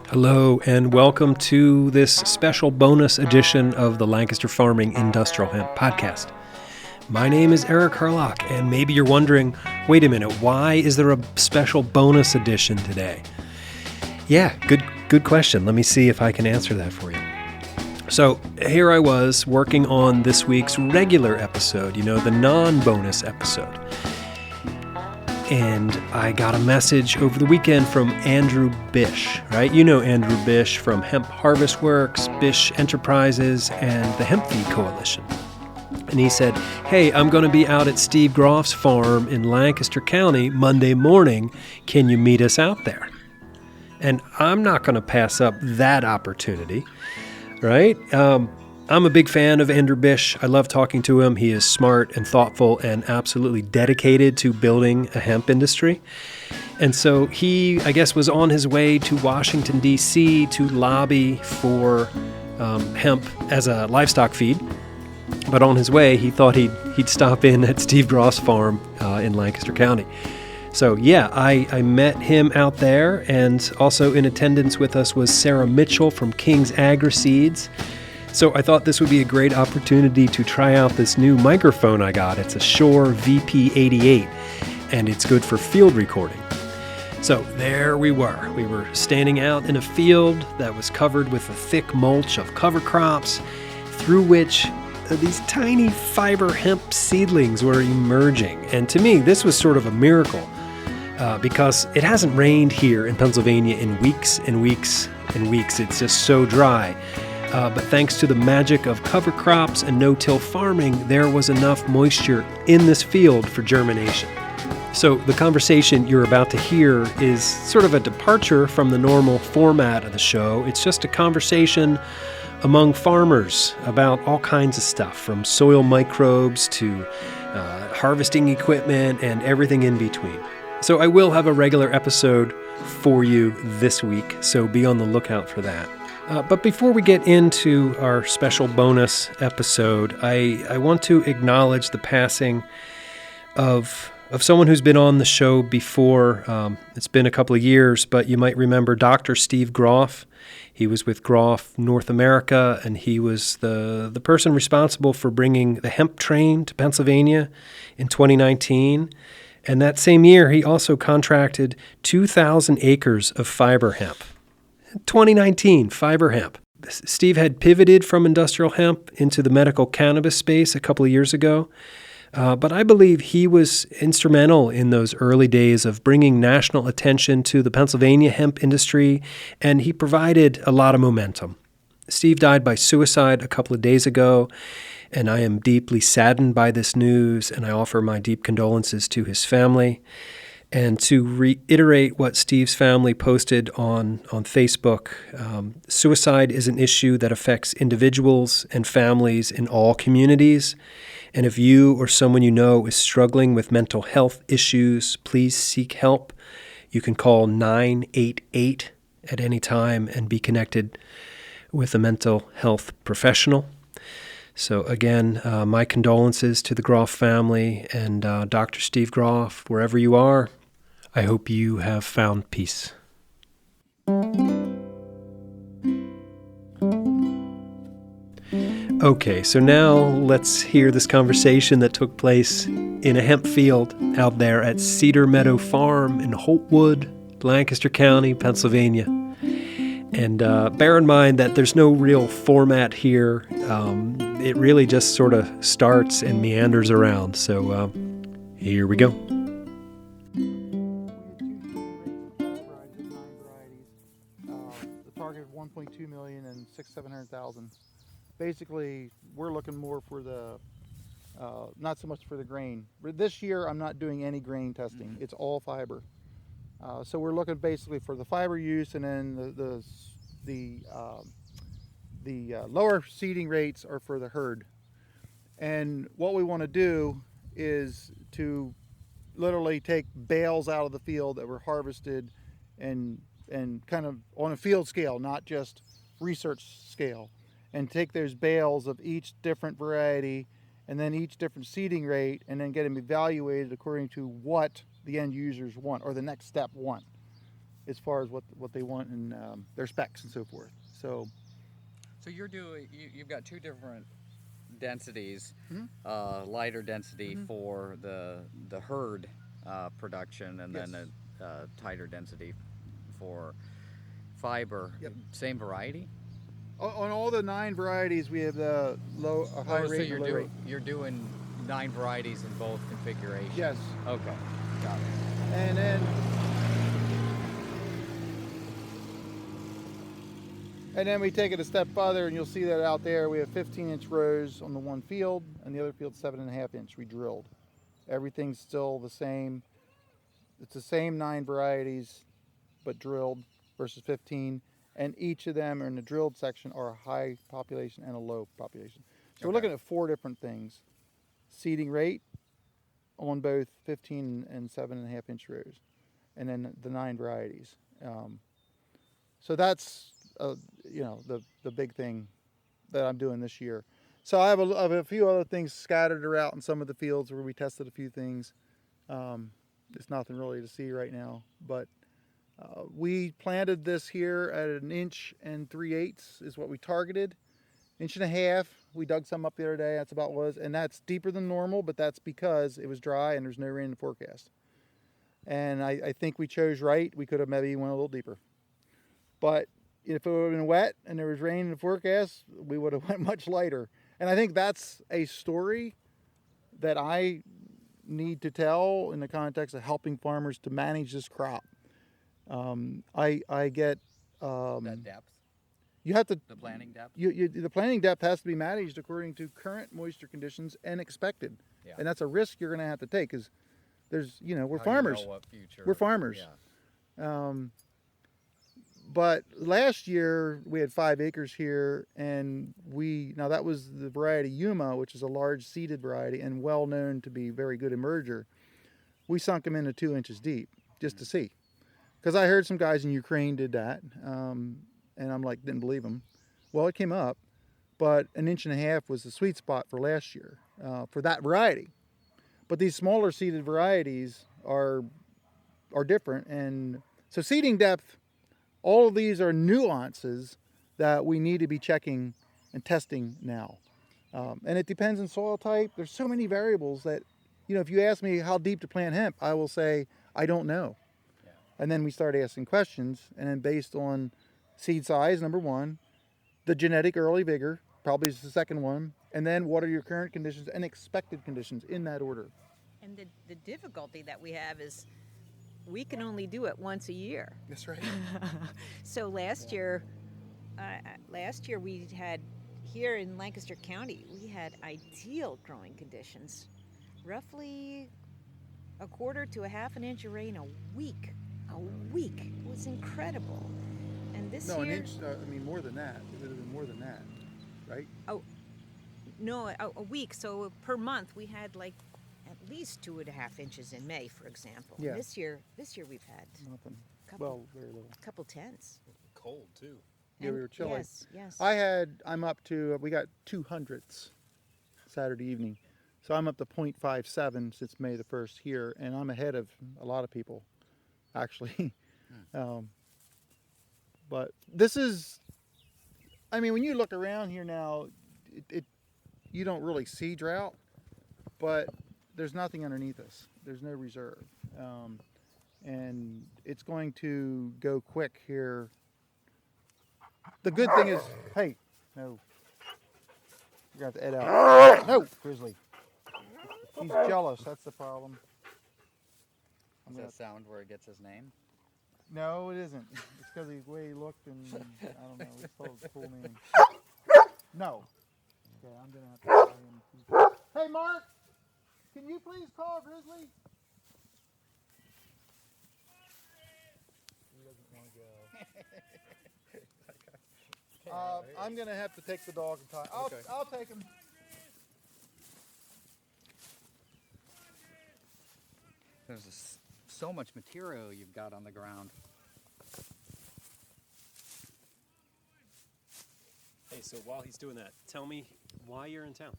Hello and welcome to this special bonus edition of the Lancaster Farming Industrial Hemp Podcast. My name is Eric Herlock, and maybe you're wondering, wait a minute, why is there a special bonus edition today? Yeah, good question. Let me see if I can answer that for you. So here I was working on this week's regular episode, the non-bonus episode. And I got a message over the weekend from Andrew Bish, right? You know Andrew Bish from Hemp Harvest Works, Bish Enterprises, and the Hemp Feed Coalition. And he said, hey, I'm going to be out at Steve Groff's farm in Lancaster County Monday morning. Can you meet us out there? And I'm not going to pass up that opportunity, right? I'm a big fan of Andrew Bish. I love talking to him. He is smart and thoughtful and absolutely dedicated to building a hemp industry. And so he, I guess, was on his way to Washington, D.C. to lobby for hemp as a livestock feed. But on his way, he thought he'd stop in at Steve Groff's farm in Lancaster County. So yeah, I met him out there, and also in attendance with us was Sarah Mitchell from King's Agri-Seeds. So I thought this would be a great opportunity to try out this new microphone I got. It's a Shure VP88, and it's good for field recording. So there we were. We were standing out in a field that was covered with a thick mulch of cover crops, through which these tiny fiber hemp seedlings were emerging. And to me, this was sort of a miracle because it hasn't rained here in Pennsylvania in weeks and weeks and weeks. It's just so dry. But thanks to the magic of cover crops and no-till farming, there was enough moisture in this field for germination. So the conversation you're about to hear is sort of a departure from the normal format of the show. It's just a conversation among farmers about all kinds of stuff, from soil microbes to harvesting equipment and everything in between. So I will have a regular episode for you this week, so be on the lookout for that. But before we get into our special bonus episode, I want to acknowledge the passing of someone who's been on the show before. It's been a couple of years, but you might remember Dr. Steve Groff. He was with Groff North America, and he was the person responsible for bringing the hemp train to Pennsylvania in 2019. And that same year, he also contracted 2,000 acres of fiber hemp. 2019, fiber hemp. Steve had pivoted from industrial hemp into the medical cannabis space a couple of years ago, but I believe he was instrumental in those early days of bringing national attention to the Pennsylvania hemp industry, and he provided a lot of momentum. Steve died by suicide a couple of days ago, and I am deeply saddened by this news, and I offer my deep condolences to his family. And to reiterate what Steve's family posted on Facebook, suicide is an issue that affects individuals and families in all communities. And if you or someone you know is struggling with mental health issues, please seek help. You can call 988 at any time and be connected with a mental health professional. So again, my condolences to the Groff family and Dr. Steve Groff, wherever you are. I hope you have found peace. Okay, so now let's hear this conversation that took place in a hemp field out there at Cedar Meadow Farm in Holtwood, Lancaster County, Pennsylvania. And bear in mind that there's no real format here. It really just sort of starts and meanders around. So here we go. Target of 1.2 million and 700,000. Basically, we're looking more for the, not so much for the grain. This year, I'm not doing any grain testing. It's all fiber. So we're looking basically for the fiber use, and then the lower seeding rates are for the herd. And what we want to do is to literally take bales out of the field that were harvested and kind of on a field scale, not just research scale, and take those bales of each different variety and then each different seeding rate, and then get them evaluated according to what the end users want or the next step want. as far as what they want and their specs and so forth. So you're doing, you've got two different densities, Mhm. lighter density Mhm. for the herd production, and Yes. then a tighter density for fiber. Yep. Same variety? On all the 9 varieties, we have the a high Oh, so rate and a low rate. you're doing 9 varieties in both configurations? Yes. Okay, got it. And then we take it a step further, and you'll see that out there we have 15-inch rows on the one field, and the other field 7.5-inch. We drilled. Everything's still the same. It's the same 9 varieties, but drilled versus 15. And each of them are in the drilled section are a high population and a low population. So we're looking at 4 different things. Seeding rate on both 15 and 7.5-inch rows, and then the 9 varieties. So that's the big thing that I'm doing this year. So I have a few other things scattered around in some of the fields where we tested a few things. There's nothing really to see right now, but we planted this here at 1 3/8 is what we targeted. 1.5 inches. We dug some up the other day. That's about what it was, and that's deeper than normal, but that's because it was dry and there's no rain in the forecast. And I think we chose right. We could have maybe went a little deeper, but if it would have been wet and there was rain in the forecast, we would have went much lighter. And I think that's a story that I need to tell in the context of helping farmers to manage this crop. I get That depth, you have to the planting depth? the planting depth has to be managed according to current moisture conditions and expected. Yeah. And that's a risk you're going to have to take because there's we're How do you farmers. know what future? We're farmers. Yeah. But last year we had 5 acres here, and now that was the variety Yuma, which is a large seeded variety and well known to be very good emerger. We sunk them into 2 inches deep just to see, because I heard some guys in Ukraine did that, and I'm like, didn't believe them. Well, it came up, but 1.5 inches was the sweet spot for last year for that variety. But these smaller seeded varieties are different, and so seeding depth. All of these are nuances that we need to be checking and testing now. And it depends on soil type. There's so many variables that, if you ask me how deep to plant hemp, I will say, I don't know. Yeah. And then we start asking questions, and then based on seed size, number 1, the genetic early vigor, probably is the second one, and then what are your current conditions and expected conditions in that order. And the difficulty that we have is we can only do it once a year. That's right. So last year we had, here in Lancaster County, we had ideal growing conditions. Roughly 1/4 to 1/2 inch of rain a week. It was incredible. And this No, year... an inch, more than that. It would have been more than that, right? No, a week. So per month we had like at least 2.5 inches in May, for example. Yeah. This year we've had Nothing. couple, Very little. couple tenths. Cold too. Yeah, we were chilly. Yes. I'm up to, we got 200ths Saturday evening. So I'm up to 0.57 since May the 1st here, and I'm ahead of a lot of people, actually. But this is, when you look around here now, you don't really see drought, but there's nothing underneath us. There's no reserve. And it's going to go quick here. The good thing is, hey, no. You're going to have to edit out. No, Grizzly. He's jealous. That's the problem. Does that sound where it gets his name? No, it isn't. It's because of the way he looked, and I don't know. It's called a cool name. No. Okay, I'm going to have to call him. Hey, Mark, can you please call Grizzly? He doesn't want to go. I'm going to have to take the dog and tie. I'll take him. There's so much material you've got on the ground. Hey, so while he's doing that, tell me why you're in town.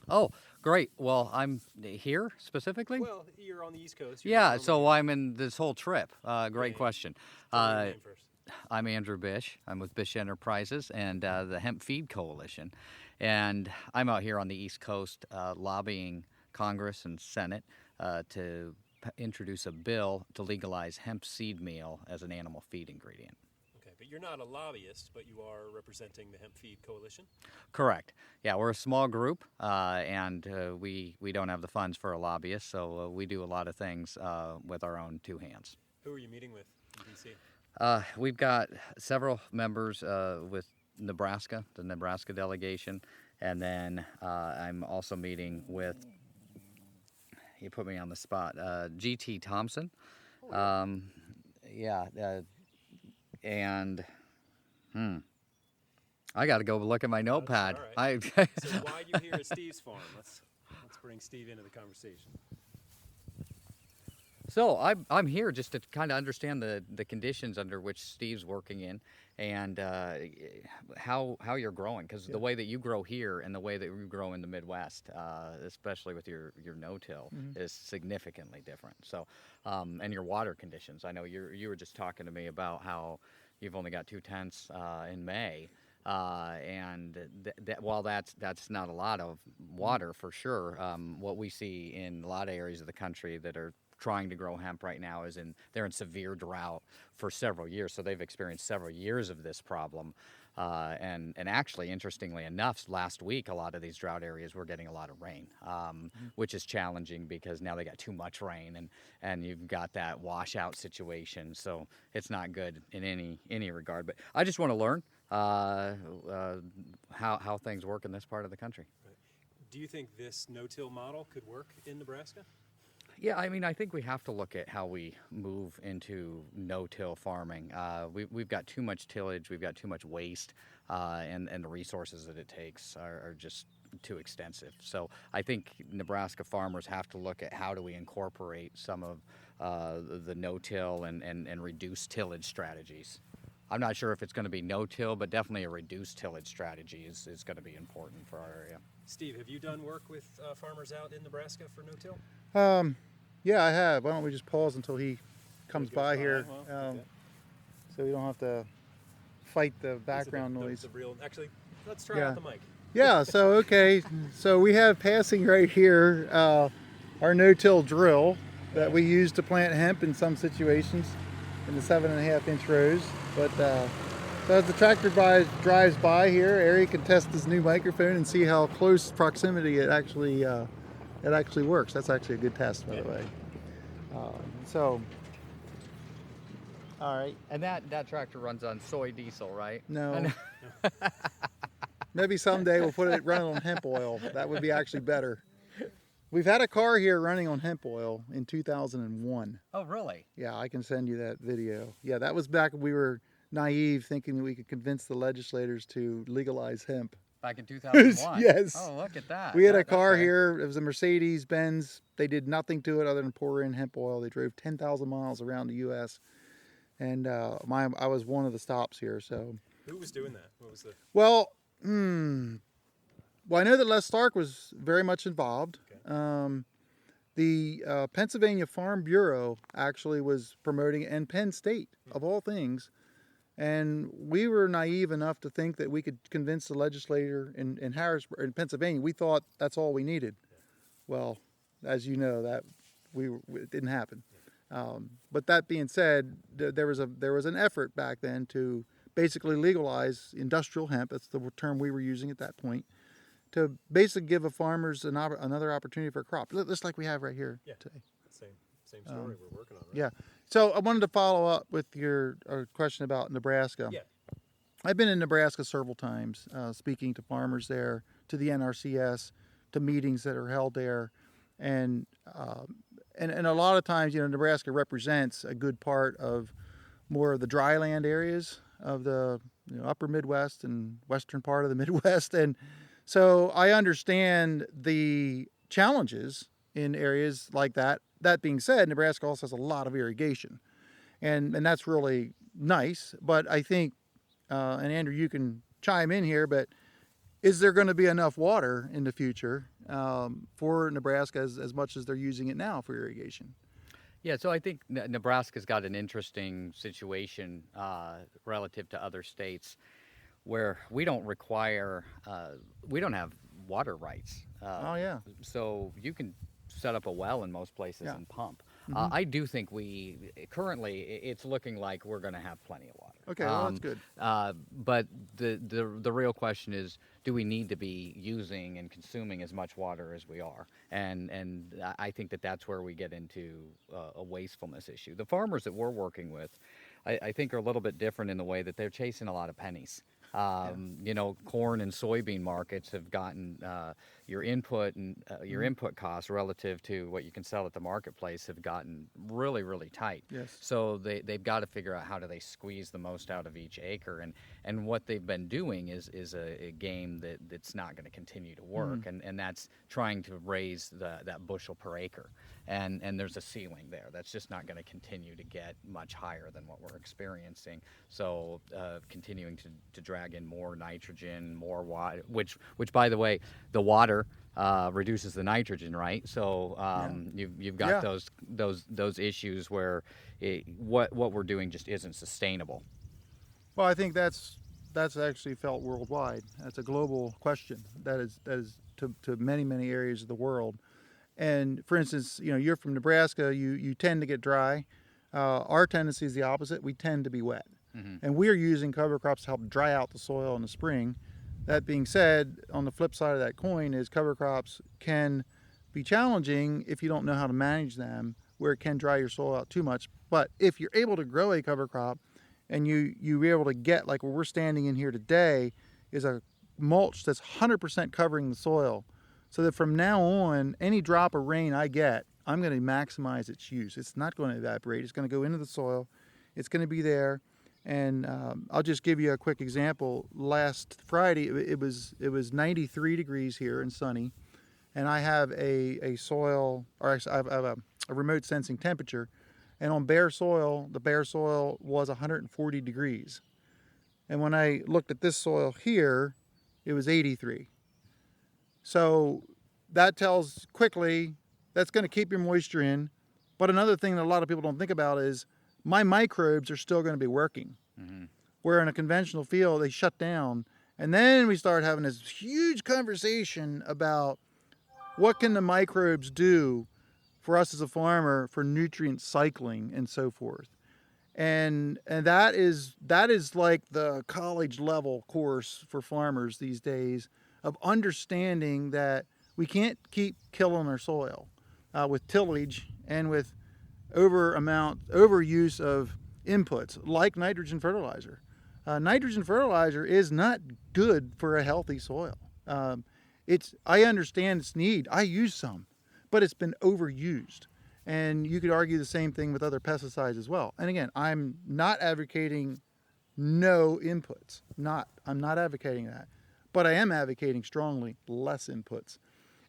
Oh, great. Well, I'm here specifically. Well, you're on the East Coast. Yeah, so I'm in this whole trip. Great Yeah. question. Tell me your name first. I'm Andrew Bish. I'm with Bish Enterprises and the Hemp Feed Coalition. And I'm out here on the East Coast lobbying Congress and Senate to introduce a bill to legalize hemp seed meal as an animal feed ingredient. Okay, but you're not a lobbyist, but you are representing the Hemp Feed Coalition? Correct. Yeah, we're a small group, and we don't have the funds for a lobbyist, so we do a lot of things with our own two hands. Who are you meeting with in D.C.? We've got several members with Nebraska, the Nebraska delegation, and then I'm also meeting with, you put me on the spot, G.T. Thompson. And I got to go look at my notepad. All right. So why are you here at Steve's farm? Let's bring Steve into the conversation. So I'm here just to kind of understand the conditions under which Steve's working in, and how you're growing, because the way that you grow here and the way that you grow in the Midwest, especially with your no-till, is significantly different. So, and your water conditions. I know you were just talking to me about how you've only got 2 tenths in May. And while that's not a lot of water for sure, what we see in a lot of areas of the country that are trying to grow hemp right now they're in severe drought for several years. So they've experienced several years of this problem. And actually, interestingly enough, last week, a lot of these drought areas were getting a lot of rain, which is challenging because now they got too much rain and you've got that washout situation. So it's not good in any regard. But I just want to learn how things work in this part of the country. Right. Do you think this no-till model could work in Nebraska? Yeah, I mean, I think we have to look at how we move into no-till farming. We've got too much tillage, we've got too much waste, and the resources that it takes are just too extensive. So I think Nebraska farmers have to look at how do we incorporate some of the no-till and reduced tillage strategies. I'm not sure if it's going to be no-till, but definitely a reduced tillage strategy is going to be important for our area. Steve, have you done work with farmers out in Nebraska for no-till? Yeah, I have. Why don't we just pause until he comes by here, Well, okay. so we don't have to fight the background noise. Actually, let's try out the mic. Yeah, so okay, so we have passing right here our no-till drill that we use to plant hemp in some situations in the 7.5-inch rows. But so as the tractor drives by here, Ari can test his new microphone and see how close proximity it actually works. That's actually a good test, by the way. So, all right. And that tractor runs on soy diesel, right? No. Maybe someday we'll put it running on hemp oil. That would be actually better. We've had a car here running on hemp oil in 2001. Oh, really? Yeah, I can send you that video. Yeah, that was back when we were naive, thinking that we could convince the legislators to legalize hemp. Back in 2001? Yes. Oh, look at that. We had a car here. It was a Mercedes-Benz. They did nothing to it other than pour in hemp oil. They drove 10,000 miles around the U.S. And I was one of the stops here. So Who was doing that? What was the... Well, I know that Les Stark was very much involved. Okay. The Pennsylvania Farm Bureau actually was promoting it, and Penn State, of all things. And we were naive enough to think that we could convince the legislator in Harrisburg, in Pennsylvania. We thought that's all we needed. Yeah. Well, as you know, it didn't happen. Yeah. But that being said, there was an effort back then to basically legalize industrial hemp. That's the term we were using at that point, to basically give farmers another opportunity for a crop, just like we have right here today. Same story we're working on, right? Yeah. So I wanted to follow up with your question about Nebraska. Yeah. I've been in Nebraska several times, speaking to farmers there, to the NRCS, to meetings that are held there, and a lot of times, Nebraska represents a good part of more of the dry land areas of the upper Midwest and western part of the Midwest, and so I understand the challenges in areas like that. That being said, Nebraska also has a lot of irrigation, and that's really nice. But I think, and Andrew, you can chime in here, but is there going to be enough water in the future for Nebraska as much as they're using it now for irrigation? Yeah, so I think Nebraska's got an interesting situation relative to other states where we don't require, we don't have water rights. Oh, yeah. So you can set up a well in most places Yeah. and pump. Mhm. I do think currently it's looking like we're going to have plenty of water. Okay, well, that's good. But the real question is, do we need to be using and consuming as much water as we are? And I think that's where we get into a wastefulness issue. The farmers that we're working with, I think, are a little bit different in the way that they're chasing a lot of pennies. You know, corn and soybean markets have gotten your input and your input costs relative to what you can sell at the marketplace have gotten really, really tight. Yes. So they've got to figure out how do they squeeze the most out of each acre. And what they've been doing is a game that's not going to continue to work. And that's trying to raise that bushel per acre. And there's a ceiling there. That's just not going to continue to get much higher than what we're experiencing. So continuing to drag in more nitrogen, more water, which by the way, the water reduces the nitrogen, right? So you've got those issues where what we're doing just isn't sustainable. Well, I think that's actually felt worldwide. That's a global question that is to many areas of the world. And for instance, you know, you're from Nebraska. You tend to get dry. Our tendency is the opposite. We tend to be wet. And we are using cover crops to help dry out the soil in the spring. That being said, on the flip side of that coin is cover crops can be challenging if you don't know how to manage them, where it can dry your soil out too much. But if you're able to grow a cover crop and you're able to get, like where we're standing in here today, is a mulch that's 100% covering the soil, so that from now on, any drop of rain I get, I'm going to maximize its use. It's not going to evaporate. It's going to go into the soil. It's going to be there. And I'll just give you a quick example. Last Friday, it was 93 degrees here and sunny, and I have a soil, or I have a remote sensing temperature, and on bare soil, the bare soil was 140 degrees. And when I looked at this soil here, it was 83. So that tells quickly that's going to keep your moisture in. But another thing that a lot of people don't think about is my microbes are still going to be working. Where in a conventional field, they shut down. And then we start having this huge conversation about what can the microbes do for us as a farmer for nutrient cycling and so forth. And that is like the college level course for farmers these days, of understanding that we can't keep killing our soil with tillage and with overuse of inputs like nitrogen fertilizer. Nitrogen fertilizer is not good for a healthy soil. I understand its need. I use some, but it's been overused. And you could argue the same thing with other pesticides as well. And again, I'm not advocating no inputs. I'm not advocating that. But I am advocating strongly less inputs.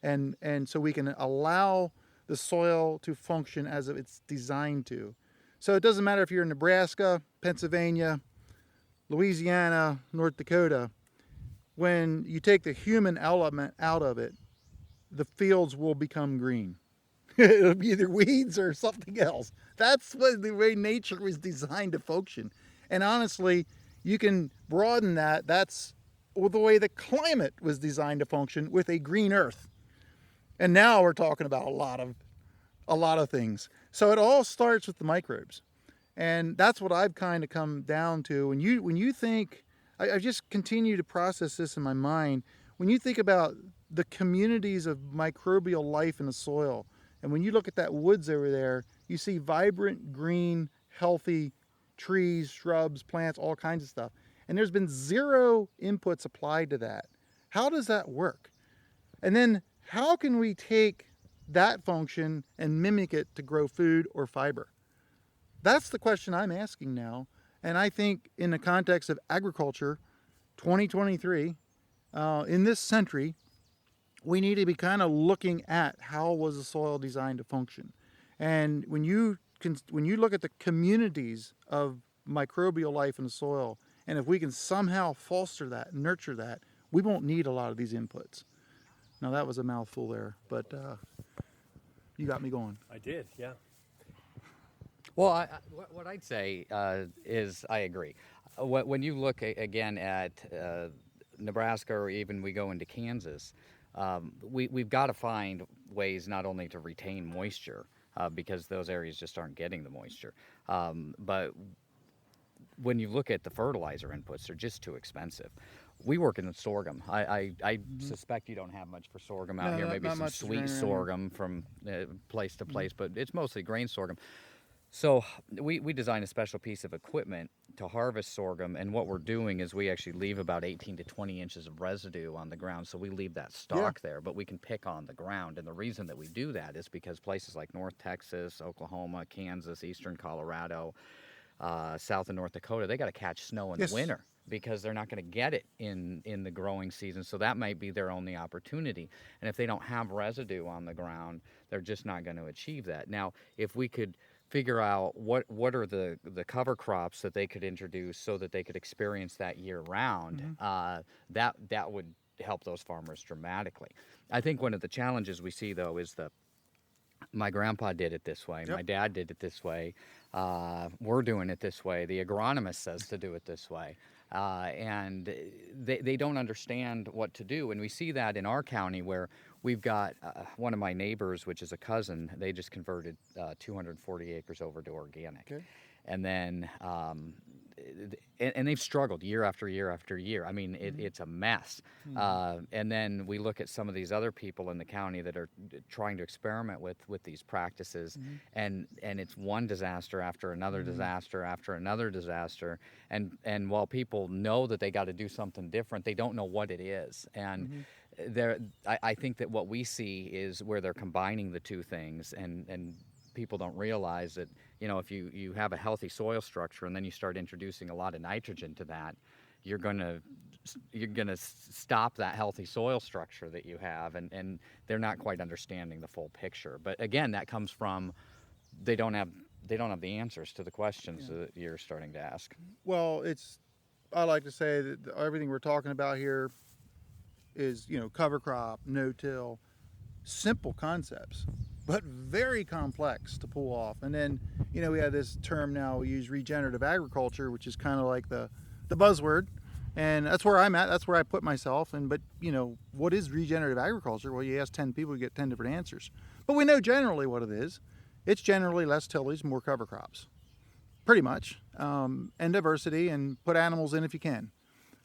And so we can allow the soil to function as it's designed to. So it doesn't matter if you're in Nebraska, Pennsylvania, Louisiana, North Dakota. When you take the human element out of it, the fields will become green. It'll be either weeds or something else. That's the way nature was designed to function. And honestly, you can broaden that. That's the way the climate was designed to function, with a green earth. And now we're talking about a lot of things. So it all starts with the microbes. And that's what I've kind of come down to. When you think, I just continue to process this in my mind. When you think about the communities of microbial life in the soil, and when you look at that woods over there, you see vibrant, green, healthy trees, shrubs, plants, all kinds of stuff. And there's been zero inputs applied to that. How does that work? And then how can we take that function and mimic it to grow food or fiber? That's the question I'm asking now. And I think in the context of agriculture, 2023, in this century, we need to be kind of looking at how was the soil designed to function. And when you look at the communities of microbial life in the soil, and if we can somehow foster that, nurture that, we won't need a lot of these inputs. Now that was a mouthful there, but you got me going. I did, yeah. Well, what I'd say is I agree. When you look again at Nebraska, or even we go into Kansas, we've got to find ways not only to retain moisture, because those areas just aren't getting the moisture, but when you look at the fertilizer inputs, they're just too expensive. We work in sorghum. I suspect you don't have much for sorghum out here. Maybe not some much sweet grain. sorghum from place to place, but it's mostly grain sorghum. So we design a special piece of equipment to harvest sorghum, and what we're doing is we actually leave about 18 to 20 inches of residue on the ground, so we leave that stalk there, but we can pick on the ground. And the reason that we do that is because places like North Texas, Oklahoma, Kansas, eastern Colorado, south of North Dakota, they got to catch snow in the winter because they're not going to get it in the growing season. So that might be their only opportunity. And if they don't have residue on the ground, they're just not going to achieve that. Now, if we could figure out what are the cover crops that they could introduce so that they could experience that year round, that would help those farmers dramatically. I think one of the challenges we see, though, is my grandpa did it this way, my dad did it this way, we're doing it this way, the agronomist says to do it this way, and they don't understand what to do. And we see that in our county, where we've got one of my neighbors, which is a cousin, they just converted 240 acres over to organic. Okay. And then and they've struggled year after year after year. I mean, it's a mess. And then we look at some of these other people in the county that are trying to experiment with these practices, and it's one disaster after another disaster after another disaster. And while people know that they got to do something different, they don't know what it is. And I think that what we see is where they're combining the two things, and people don't realize that, if you have a healthy soil structure and then you start introducing a lot of nitrogen to that, you're gonna stop that healthy soil structure that you have, and they're not quite understanding the full picture. But again, that comes from they don't have the answers to the questions that you're starting to ask. Well, I like to say that everything we're talking about here is, cover crop, no-till, simple concepts, but very complex to pull off. And then, we have this term now, we use regenerative agriculture, which is kind of like the buzzword. And that's where I'm at. That's where I put myself. But what is regenerative agriculture? Well, you ask 10 people, you get 10 different answers. But we know generally what it is. It's generally less tillage, more cover crops, pretty much, and diversity, and put animals in if you can.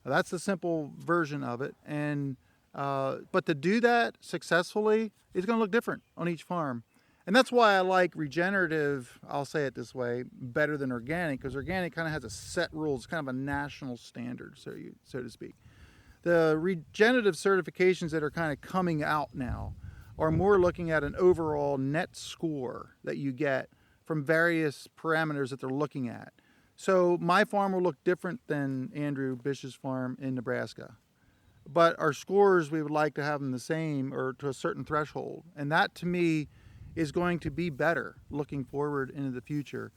That's the simple version of it. And but to do that successfully, it's going to look different on each farm. And that's why I like regenerative, I'll say it this way, better than organic, because organic kind of has a set rules, kind of a national standard, so to speak. The regenerative certifications that are kind of coming out now are more looking at an overall net score that you get from various parameters that they're looking at. So my farm will look different than Andrew Bish's farm in Nebraska. But our scores, we would like to have them the same or to a certain threshold. And that, to me, is going to be better looking forward into the future,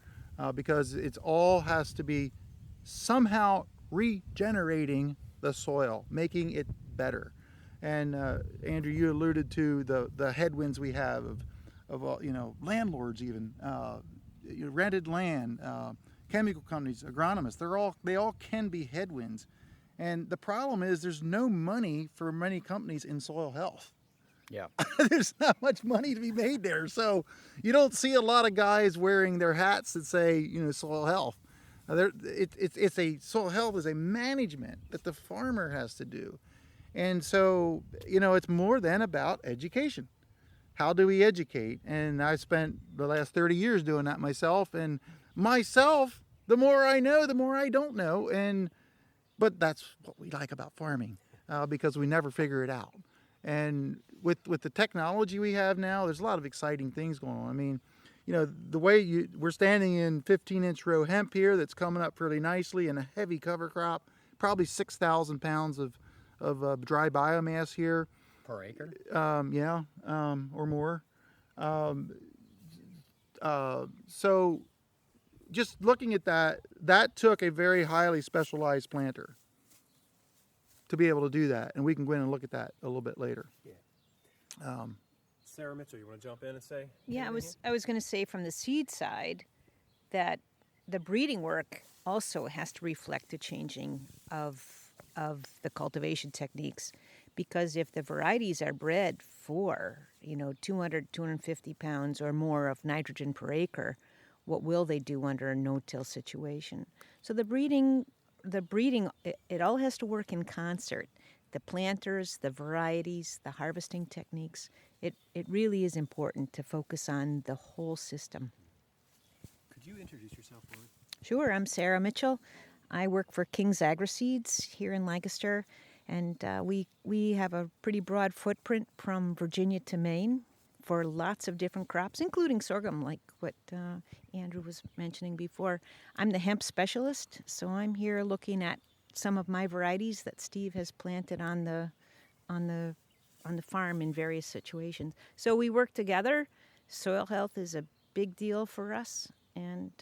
because it's all has to be somehow regenerating the soil, making it better. And Andrew, you alluded to the headwinds we have of landlords, even rented land, chemical companies, agronomists. They all can be headwinds. And the problem is there's no money for many companies in soil health. Yeah. There's not much money to be made there. So you don't see a lot of guys wearing their hats that say, soil health. Soil health is a management that the farmer has to do. And so, it's more than about education. How do we educate? And I spent the last 30 years doing that myself. And the more I know, the more I don't know. But that's what we like about farming, because we never figure it out. And with the technology we have now, there's a lot of exciting things going on. I mean, the way we're standing in 15-inch row hemp here that's coming up fairly nicely, and a heavy cover crop, probably 6,000 pounds of dry biomass here. Per acre? Or more. So just looking at that took a very highly specialized planter. to be able to do that, and we can go in and look at that a little bit later. Yeah. Sarah Mitchell, you want to jump in and say? Yeah, I was going to say from the seed side that the breeding work also has to reflect the changing of the cultivation techniques, because if the varieties are bred for 200, 250 pounds or more of nitrogen per acre, what will they do under a no-till situation? So the breeding, it all has to work in concert. The planters, the varieties, the harvesting techniques. It really is important to focus on the whole system. Could you introduce yourself, Lauren? Sure, I'm Sarah Mitchell. I work for King's AgriSeeds here in Lancaster, and we have a pretty broad footprint from Virginia to Maine for lots of different crops, including sorghum, like what Andrew was mentioning before. I'm the hemp specialist, so I'm here looking at some of my varieties that Steve has planted on the farm in various situations. So we work together. Soil health is a big deal for us, and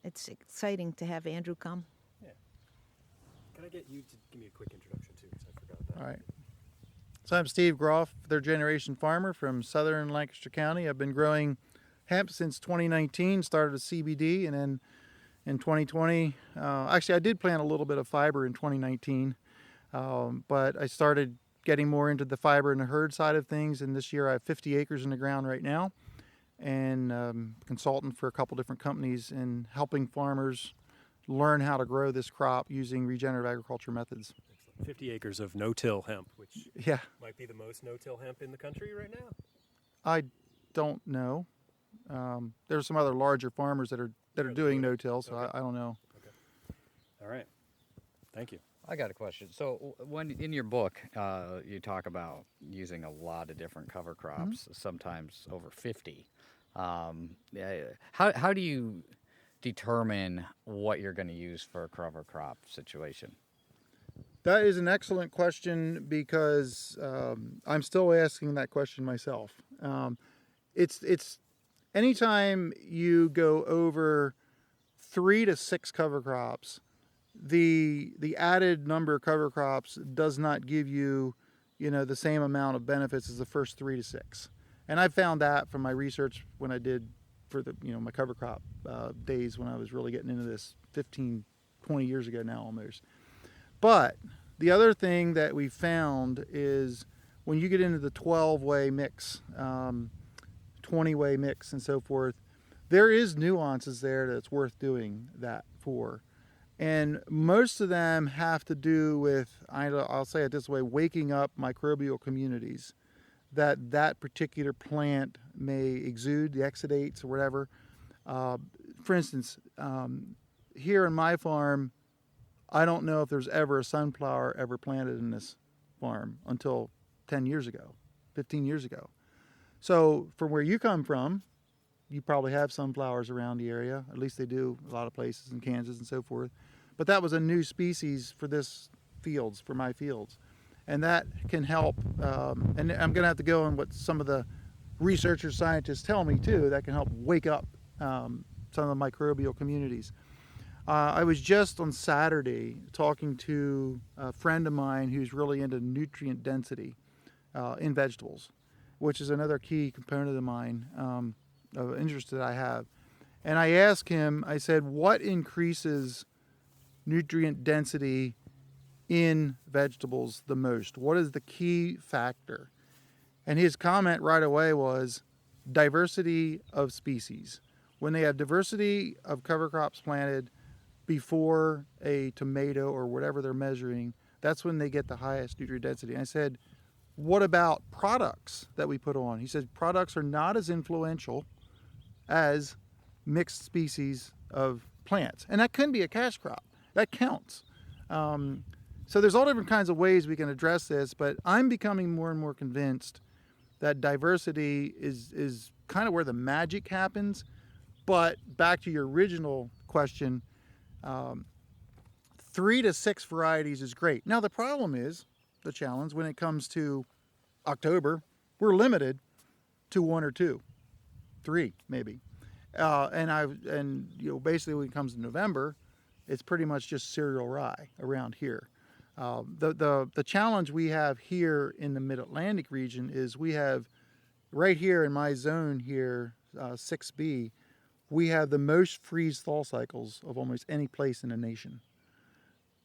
it's exciting to have Andrew come. Yeah. Can I get you to give me a quick introduction too, because I forgot that. All right. So I'm Steve Groff, third-generation farmer from southern Lancaster County. I've been growing hemp since 2019, started with CBD, and then in 2020, actually I did plant a little bit of fiber in 2019, but I started getting more into the fiber and the herd side of things, and this year I have 50 acres in the ground right now, and consultant for a couple different companies and helping farmers learn how to grow this crop using regenerative agriculture methods. Excellent. 50 acres of no-till hemp, which Yeah, might be the most no-till hemp in the country right now. I don't know. There's some other larger farmers that are doing no-till, so Okay. I don't know. Okay. All right. Thank you. I got a question. So when in your book, you talk about using a lot of different cover crops, sometimes over 50. How do you determine what you're going to use for a cover crop situation? That is an excellent question, because I'm still asking that question myself. It's anytime you go over 3 to 6 cover crops, the added number of cover crops does not give you, the same amount of benefits as the first 3 to 6. And I found that from my research when I did for the my cover crop days when I was really getting into this 15, 20 years ago now almost. But the other thing that we found is when you get into the 12-way mix, 20-way mix and so forth, there is nuances there that's worth doing that for. And most of them have to do with, I'll say it this way, waking up microbial communities that particular plant may exude, the exudates or whatever. For instance, here in my farm, I don't know if there's ever a sunflower ever planted in this farm until 10 years ago, 15 years ago. So from where you come from, you probably have sunflowers around the area. At least they do a lot of places in Kansas and so forth. But that was a new species for for my fields. And that can help, and I'm going to have to go on what some of the researchers, scientists tell me too, that can help wake up some of the microbial communities. I was just on Saturday talking to a friend of mine who's really into nutrient density in vegetables, which is another key component of mine, of interest that I have. And I asked him, I said, what increases nutrient density in vegetables the most? What is the key factor? And his comment right away was diversity of species. When they have diversity of cover crops planted before a tomato or whatever they're measuring, that's when they get the highest nutrient density. And I said, what about products that we put on? He said, products are not as influential as mixed species of plants. And that can be a cash crop. That counts. So there's all different kinds of ways we can address this, but I'm becoming more and more convinced that diversity is kind of where the magic happens. But back to your original question, 3 to 6 varieties is great. Now the problem is, the challenge when it comes to October, we're limited to 1 or 2, 3 maybe. And basically when it comes to November, it's pretty much just cereal rye around here. The challenge we have here in the Mid-Atlantic region is we have, right here in my zone here, 6B, we have the most freeze-thaw cycles of almost any place in the nation.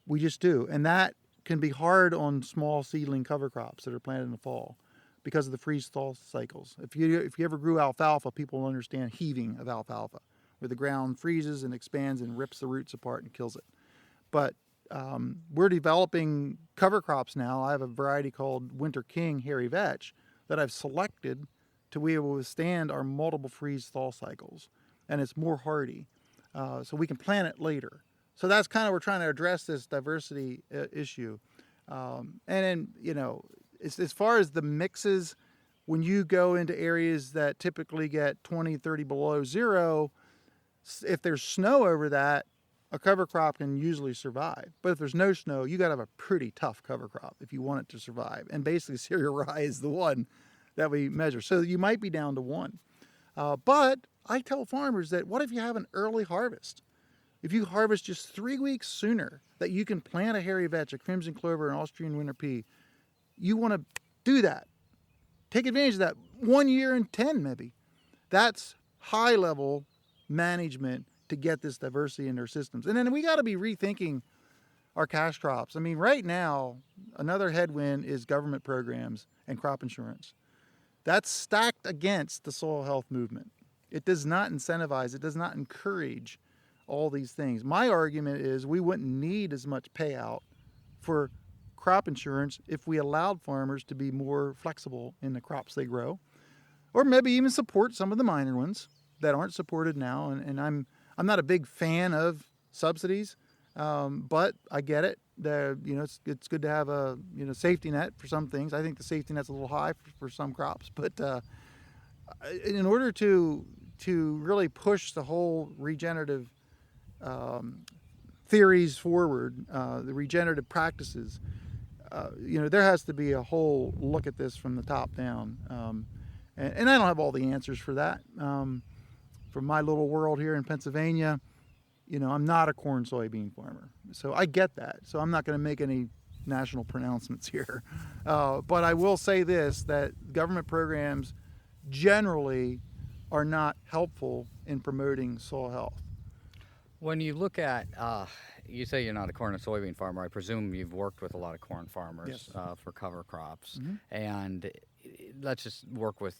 We just do. And that can be hard on small seedling cover crops that are planted in the fall because of the freeze-thaw cycles. If you ever grew alfalfa, people will understand heaving of alfalfa, where the ground freezes and expands and rips the roots apart and kills it. But we're developing cover crops now. I have a variety called Winter King Hairy Vetch that I've selected to be able to withstand our multiple freeze-thaw cycles, and it's more hardy, so we can plant it later. So that's kind of, we're trying to address this diversity issue. And then, you know, as far as the mixes, when you go into areas that typically get 20, 30 below zero, if there's snow over that, a cover crop can usually survive. But if there's no snow, you got to have a pretty tough cover crop if you want it to survive. And basically cereal rye is the one that we measure. So you might be down to one. But I tell farmers that what if you have an early harvest? If you harvest just 3 weeks sooner, that you can plant a hairy vetch, a crimson clover, an Austrian winter pea, you want to do that. Take advantage of that 1 year in 10 maybe. That's high level management to get this diversity in their systems. And then we got to be rethinking our cash crops. I mean, right now, another headwind is government programs and crop insurance. That's stacked against the soil health movement. It does not incentivize, it does not encourage all these things. My argument is we wouldn't need as much payout for crop insurance if we allowed farmers to be more flexible in the crops they grow, or maybe even support some of the minor ones that aren't supported now. And I'm not a big fan of subsidies, but I get it. You know, it's good to have a safety net for some things. I think the safety net's a little high for some crops, but in order to really push the whole regenerative theories forward, the regenerative practices, there has to be a whole look at this from the top down. And I don't have all the answers for that. From my little world here in Pennsylvania, I'm not a corn soybean farmer. So I get that. So I'm not going to make any national pronouncements here. But I will say this, that government programs generally are not helpful in promoting soil health. When you look at, you say you're not a corn and soybean farmer. I presume you've worked with a lot of corn farmers. Yes. For cover crops. Mm-hmm. And let's just work with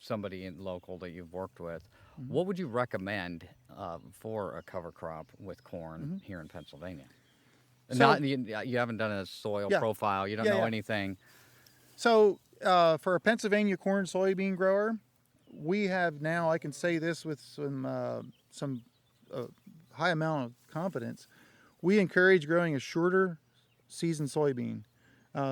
somebody local that you've worked with. Mm-hmm. What would you recommend for a cover crop with corn mm-hmm. here in Pennsylvania? So, you haven't done a soil profile. You don't know anything. So for a Pennsylvania corn soybean grower, we have now, I can say this with some high amount of confidence, we encourage growing a shorter season soybean.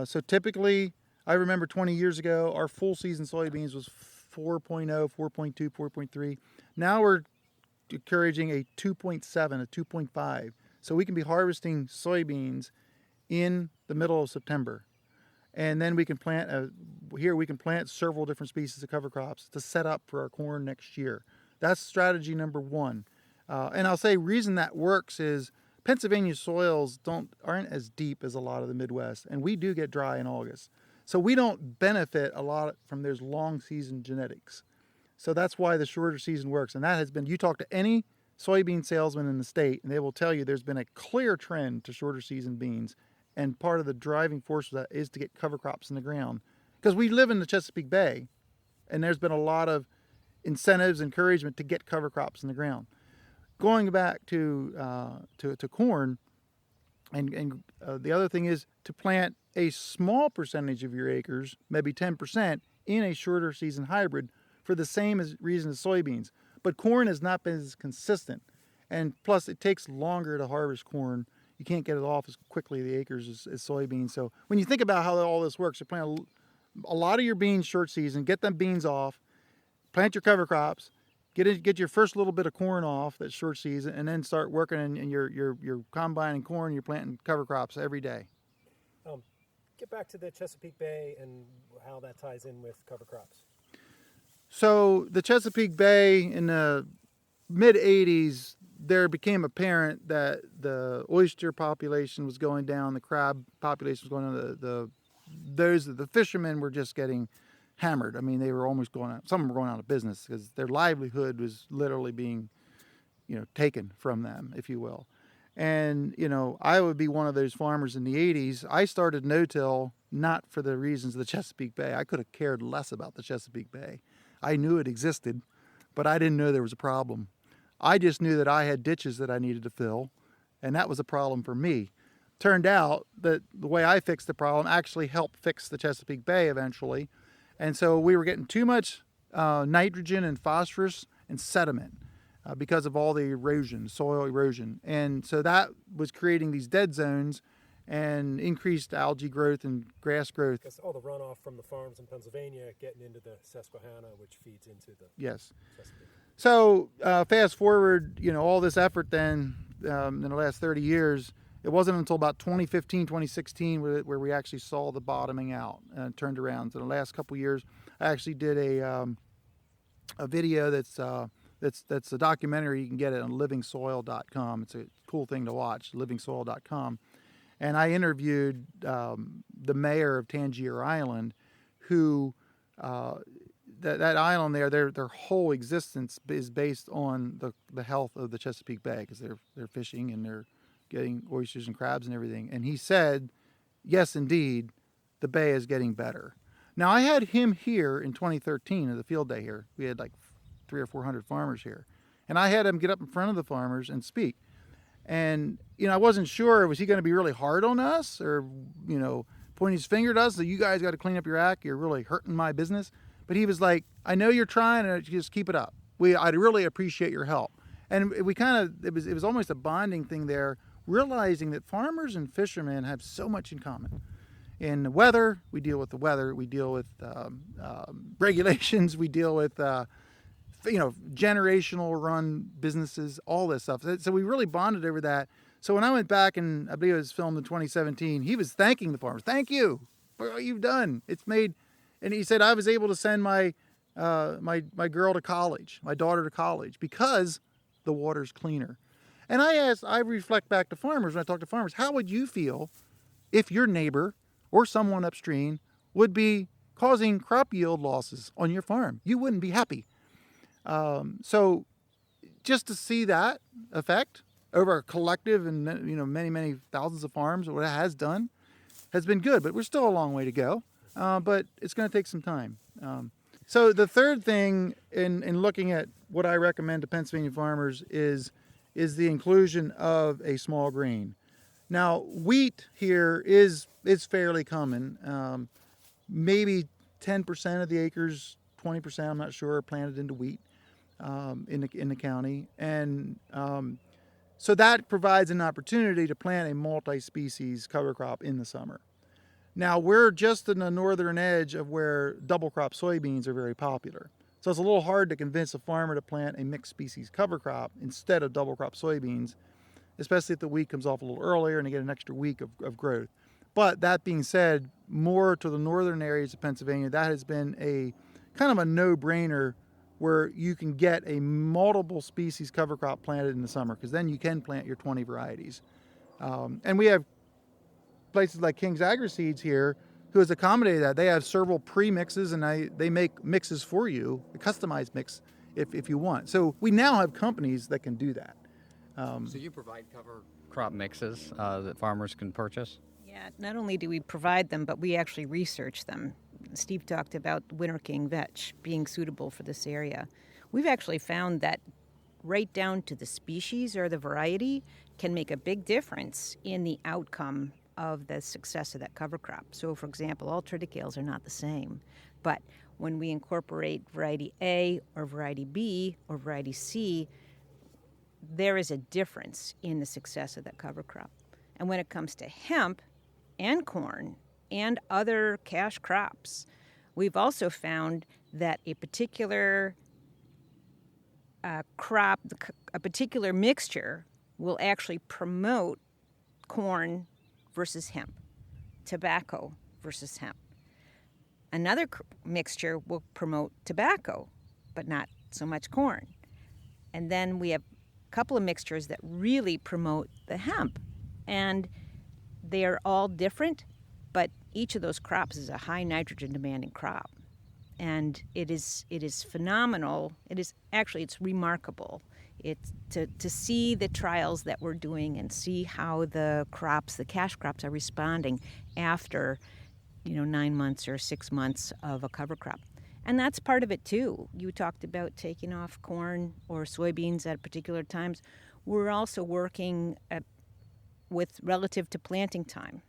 So typically, I remember 20 years ago, our full season soybeans was 4.0, 4.2, 4.3. Now we're encouraging a 2.7, a 2.5. So we can be harvesting soybeans in the middle of September. And then we can plant, we can plant several different species of cover crops to set up for our corn next year. That's strategy number one. And I'll say reason that works is Pennsylvania soils aren't as deep as a lot of the Midwest, and we do get dry in August. So we don't benefit a lot from those long season genetics. So that's why the shorter season works. And that has been, you talk to any soybean salesman in the state, and they will tell you there's been a clear trend to shorter season beans. And part of the driving force of that is to get cover crops in the ground. Because we live in the Chesapeake Bay, and there's been a lot of incentives, encouragement to get cover crops in the ground. Going back to corn, and the other thing is to plant a small percentage of your acres, maybe 10%, in a shorter season hybrid for the same reason as soybeans. But corn has not been as consistent. And plus, it takes longer to harvest corn. You can't get it off as quickly, the acres, as soybeans. So when you think about how all this works, you plant a lot of your beans short season, get them beans off, plant your cover crops, get your first little bit of corn off that's short season, and then start working in your combining corn. You're planting cover crops every day. Get back to the Chesapeake Bay and how that ties in with cover crops. So the Chesapeake Bay in the mid 80s, there became apparent that the oyster population was going down, the crab population was going down, the fishermen were just getting hammered. I mean, they were almost going out, some of them were going out of business because their livelihood was literally being, taken from them, if you will. And, I would be one of those farmers in the 80s. I started no-till not for the reasons of the Chesapeake Bay. I could have cared less about the Chesapeake Bay. I knew it existed, but I didn't know there was a problem. I just knew that I had ditches that I needed to fill, and that was a problem for me. Turned out that the way I fixed the problem actually helped fix the Chesapeake Bay eventually. And so we were getting too much nitrogen and phosphorus and sediment because of all the erosion, soil erosion. And so that was creating these dead zones and increased algae growth and grass growth. Because all the runoff from the farms in Pennsylvania getting into the Susquehanna, which feeds into the Yes. Chesapeake. So fast forward, all this effort then in the last 30 years, it wasn't until about 2015, 2016 where we actually saw the bottoming out and turned around. So the last couple of years, I actually did a video that's a documentary. You can get it on livingsoil.com. It's a cool thing to watch, livingsoil.com. And I interviewed the mayor of Tangier Island, who that island there, their whole existence is based on the health of the Chesapeake Bay, because they're fishing and they're getting oysters and crabs and everything. And he said, yes, indeed, the bay is getting better. Now, I had him here in 2013 at the field day here. We had like 300 or 400 farmers here. And I had him get up in front of the farmers and speak. And, I wasn't sure, was he going to be really hard on us or, pointing his finger at us, so you guys got to clean up your act, you're really hurting my business. But he was like, I know you're trying, and just keep it up. I'd really appreciate your help. And we it was almost a bonding thing there, realizing that farmers and fishermen have so much in common. In the weather, we deal with the weather, we deal with regulations, we deal with generational run businesses, all this stuff. So we really bonded over that. So when I went back, and I believe it was filmed in 2017, he was thanking the farmers. Thank you for what you've done. It's made, and he said, I was able to send my girl to college, my daughter to college, because the water's cleaner. And I reflect back to farmers when I talk to farmers, how would you feel if your neighbor or someone upstream would be causing crop yield losses on your farm? You wouldn't be happy. So just to see that effect over a collective and many, many thousands of farms, what it has done has been good, but we're still a long way to go. But it's going to take some time. So the third thing in looking at what I recommend to Pennsylvania farmers is the inclusion of a small grain. Now, wheat here is fairly common. Maybe 10% of the acres, 20%, I'm not sure, are planted into wheat in the county. And so that provides an opportunity to plant a multi-species cover crop in the summer. Now, we're just in the northern edge of where double crop soybeans are very popular. So it's a little hard to convince a farmer to plant a mixed species cover crop instead of double crop soybeans, especially if the wheat comes off a little earlier and they get an extra week of growth. But that being said, more to the northern areas of Pennsylvania, that has been a kind of a no-brainer where you can get a multiple species cover crop planted in the summer, because then you can plant your 20 varieties. And we have places like King's Agri-Seeds here who has accommodated that. They have several pre-mixes, and they make mixes for you, a customized mix if you want. So we now have companies that can do that. So you provide cover crop mixes that farmers can purchase? Yeah, not only do we provide them, but we actually research them. Steve talked about Winter King vetch being suitable for this area. We've actually found that right down to the species or the variety can make a big difference in the outcome of the success of that cover crop. So, for example, all triticales are not the same, but when we incorporate variety A or variety B or variety C, there is a difference in the success of that cover crop. And when it comes to hemp and corn and other cash crops, we've also found that a particular crop, a particular mixture, will actually promote corn versus hemp, tobacco versus hemp. Another mixture will promote tobacco, but not so much corn. And then we have couple of mixtures that really promote the hemp. And they are all different, but each of those crops is a high nitrogen demanding crop. And it is phenomenal. It's remarkable. It's to see the trials that we're doing and see how the cash crops are responding after 9 months or 6 months of a cover crop. And that's part of it too. You talked about taking off corn or soybeans at particular times. We're also working with relative to planting time.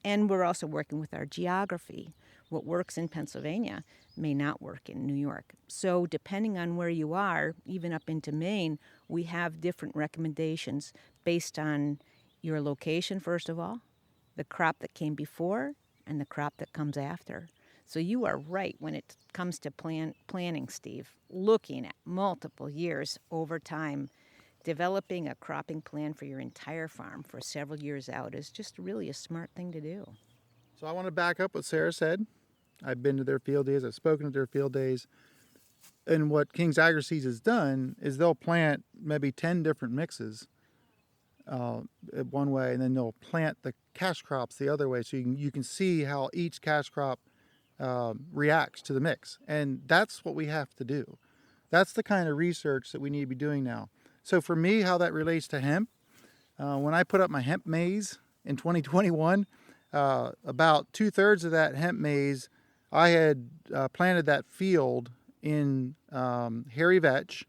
And we're also working with our geography. What works in Pennsylvania may not work in New York. So depending on where you are, even up into Maine, we have different recommendations based on your location, first of all, the crop that came before, and the crop that comes after. So you are right when it comes to planning, Steve, looking at multiple years over time. Developing a cropping plan for your entire farm for several years out is just really a smart thing to do. So I want to back up what Sarah said. I've been to their field days. I've spoken at their field days. And what King's AgriSeeds has done is they'll plant maybe 10 different mixes one way, and then they'll plant the cash crops the other way. So you can see how each cash crop reacts to the mix. And that's what we have to do. That's the kind of research that we need to be doing now. So for me, how that relates to hemp, when I put up my hemp maize in 2021, about 2/3 of that hemp maize, I had planted that field in hairy vetch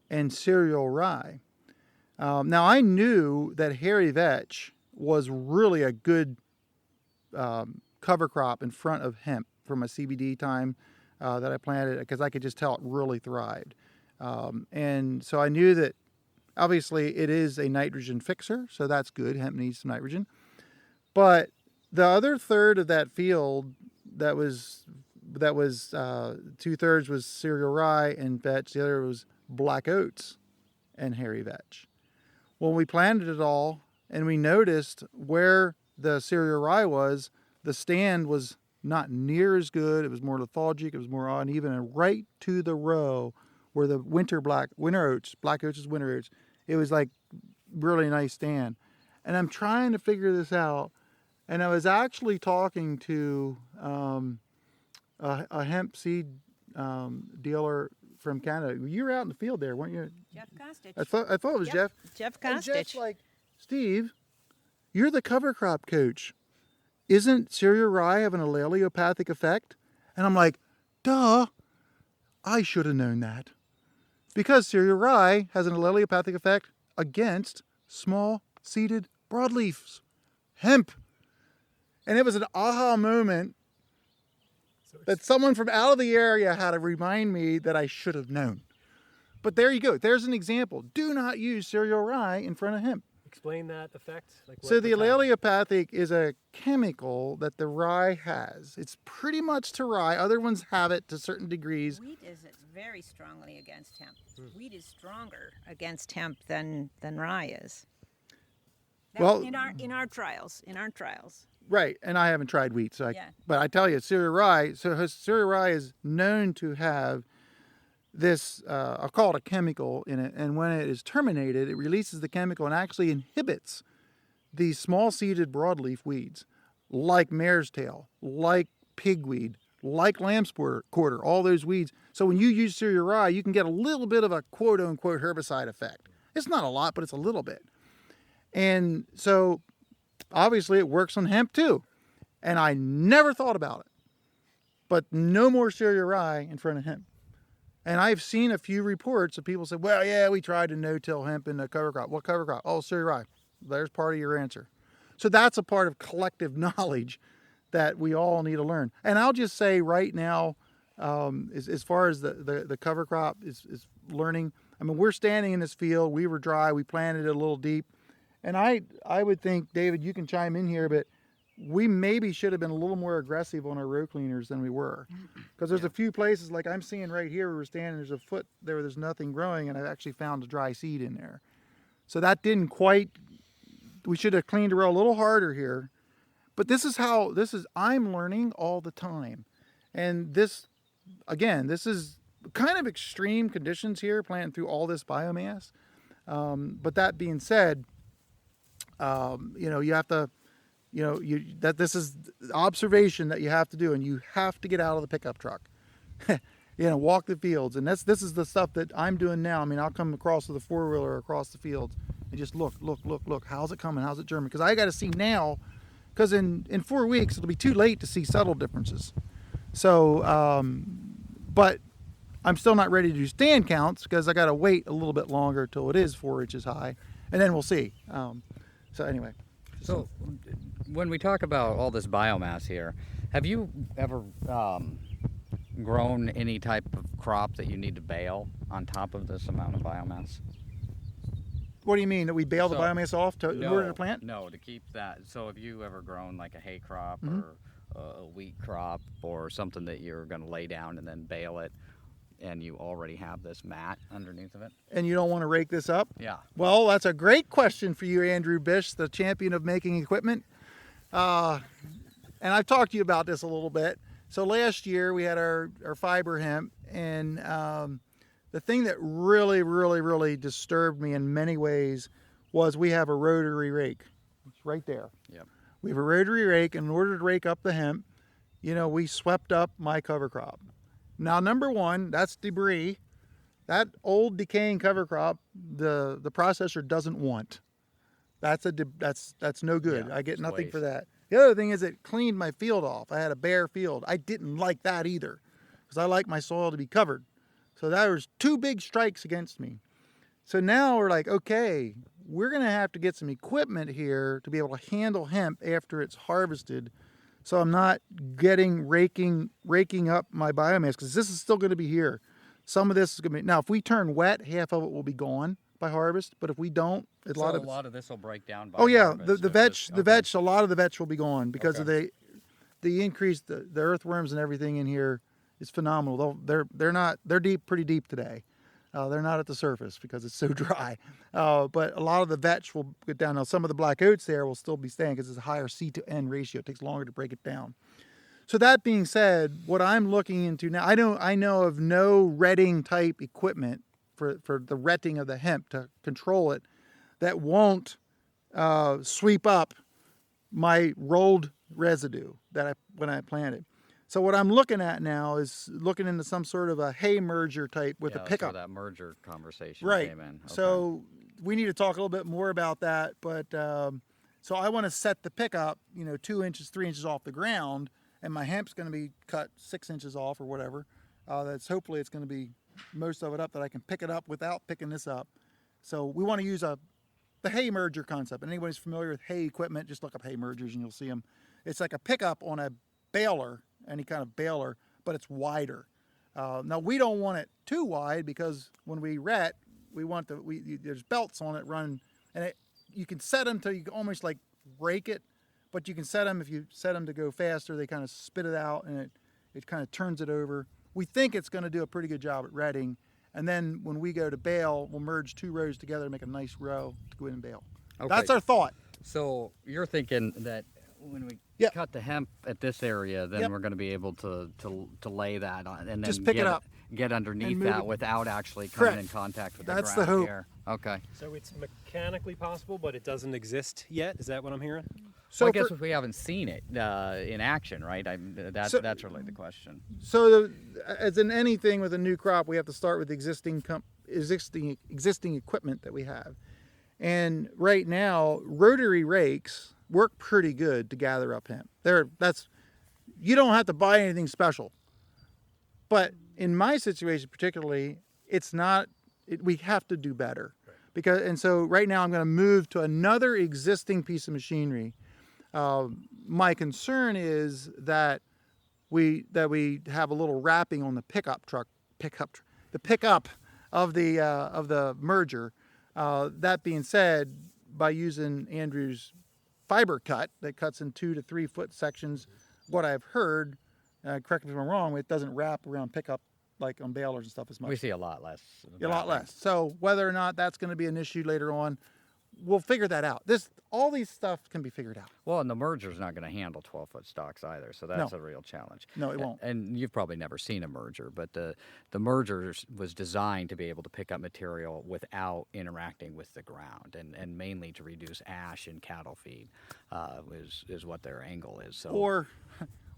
and cereal rye. Now I knew that hairy vetch was really a good cover crop in front of hemp from a CBD time that I planted, because I could just tell it really thrived. And so I knew that obviously it is a nitrogen fixer, so that's good. Hemp needs some nitrogen. But the other third of that field, that was 2/3 was cereal rye and vetch. The other was black oats and hairy vetch. Well, we planted it all, and we noticed where the cereal rye was, the stand was not near as good. It was more lethargic. It was more uneven. And right to the row where the black oats is winter oats, it was like really nice stand. And I'm trying to figure this out. And I was actually talking to a hemp seed dealer from Canada. You were out in the field there, weren't you? Jeff Kostic. I thought it was Jeff. Jeff And Kostic. Jeff's like, Steve, you're the cover crop coach. Isn't cereal rye have an allelopathic effect? And I'm like, duh, I should have known that. Because cereal rye has an allelopathic effect against small seeded broadleafs, hemp. And it was an aha moment that someone from out of the area had to remind me that I should have known. But there you go. There's an example. Do not use cereal rye in front of hemp. Explain that effect. So the allelopathic is a chemical that the rye has. It's pretty much to rye. Other ones have it to certain degrees. Wheat is very strongly against hemp. Wheat is stronger against hemp than rye is. Well, in our trials. Right, and I haven't tried wheat, so Yeah. but I tell you, cereal rye. So cereal rye is known to have this, I'll call it a chemical in it, and when it is terminated, it releases the chemical and actually inhibits these small-seeded broadleaf weeds, like mare's tail, like pigweed, like lamb's quarter, all those weeds. So when you use cereal rye, you can get a little bit of a quote-unquote herbicide effect. It's not a lot, but it's a little bit. And so obviously it works on hemp too. And I never thought about it. But no more cereal rye in front of hemp. And I've seen a few reports of people say, well, yeah, we tried to no-till hemp in the cover crop. What cover crop? Oh, cereal rye. There's part of your answer. So that's a part of collective knowledge that we all need to learn. And I'll just say right now, as far as the cover crop is learning, I mean, we're standing in this field. We were dry. We planted it a little deep. And I would think, David, you can chime in here, but we maybe should have been a little more aggressive on our row cleaners than we were. Because there's a few places, like I'm seeing right here where we're standing, there's a foot there where there's nothing growing, and I've actually found a dry seed in there. So that didn't quite, we should have cleaned the row a little harder here. But I'm learning all the time. And this is kind of extreme conditions here, planting through all this biomass. But that being said, you have to, this is observation that you have to do, and you have to get out of the pickup truck. Walk the fields, and this is the stuff that I'm doing now. I mean, I'll come across with a 4-wheeler across the fields and just look. How's it coming? How's it germinating? Because I got to see now, because in 4 weeks it'll be too late to see subtle differences. So, but I'm still not ready to do stand counts because I got to wait a little bit longer till it is 4 inches high, and then we'll see. So anyway. So when we talk about all this biomass here, have you ever grown any type of crop that you need to bale on top of this amount of biomass? What do you mean, that we bail the biomass off in order to plant? No, to keep that. So have you ever grown like a hay crop Mm-hmm. or a wheat crop or something that you're going to lay down and then bale it, and you already have this mat underneath of it? And you don't want to rake this up? Yeah. Well, that's a great question for you, Andrew Bish, the champion of making equipment. And I've talked to you about this a little bit. So last year we had our fiber hemp, and the thing that really disturbed me in many ways was we have a rotary rake. It's right there. Yep. We have a rotary rake, and in order to rake up the hemp, we swept up my cover crop. Now, number one, that's debris. That old decaying cover crop, the processor doesn't want. That's no good. Yeah, I get it's nothing for waste. that. The other thing is it cleaned my field off. I had a bare field. I didn't like that either because I like my soil to be covered. So that was 2 big strikes against me. So now we're like, okay, we're going to have to get some equipment here to be able to handle hemp after it's harvested. So I'm not raking up my biomass, because this is still going to be here. Some of this is going to be, now if we turn wet, half of it will be gone by harvest. But if we don't, a lot of this will break down by oh yeah, harvest. the vetch, a lot of the vetch will be gone because of Okay. the increase, the earthworms and everything in here is phenomenal. They're pretty deep today. They're not at the surface because it's so dry. But a lot of the vetch will get down. Now some of the black oats there will still be staying because it's a higher C to N ratio. It takes longer to break it down. So that being said, what I'm looking into now, I know of no retting type equipment for the retting of the hemp to control it that won't sweep up my rolled residue when I plant it. So what I'm looking at now is looking into some sort of a hay merger type with a That's pickup. where that merger conversation Right. came in. Okay. So we need to talk a little bit more about that. But so I want to set the pickup, 2 inches, 3 inches off the ground, and my hemp's going to be cut 6 inches off or whatever. Hopefully it's going to be most of it up that I can pick it up without picking this up. So we want to use the hay merger concept. And anybody's familiar with hay equipment, just look up hay mergers and you'll see them. It's like a pickup on a baler, any kind of baler, but it's wider. Now we don't want it too wide because when we ret, we want there's belts on it running, and you can set them to you can almost like break it, but you can set them, if you set them to go faster, they kind of spit it out and it kind of turns it over. We think it's going to do a pretty good job at retting, and then when we go to bale, we'll merge 2 rows together and make a nice row to go in and bale. Okay. That's our thought. So you're thinking that when we Yep. cut the hemp at this area, then Yep. we're going to be able to lay that on and then Just pick it up get underneath and move that it. without actually coming Correct. in contact with That's the the ground hope. here. Okay. So it's mechanically possible, but it doesn't exist yet. Is that what I'm hearing? So Well, I guess for- if we haven't seen it in action, right? So- That's really the question. So, as in anything with a new crop, we have to start with existing equipment that we have. And right now, rotary rakes work pretty good to gather up hemp. You don't have to buy anything special. But in my situation particularly, it's not. We have to do better. So right now I'm going to move to another existing piece of machinery. My concern is that we have a little wrapping on the pickup of the merger. That being said, by using Andrew's fiber cut that cuts in 2 to 3 foot sections, what I've heard, correct me if I'm wrong, it doesn't wrap around pickup like on balers and stuff as much. We see a lot less. A lot less. So whether or not that's going to be an issue later on, we'll figure that out. All these stuff can be figured out. Well, and the merger's not going to handle 12-foot stalks either, so that's a real challenge. No, it won't. And you've probably never seen a merger, but the merger was designed to be able to pick up material without interacting with the ground, and mainly to reduce ash in cattle feed is what their angle is. So.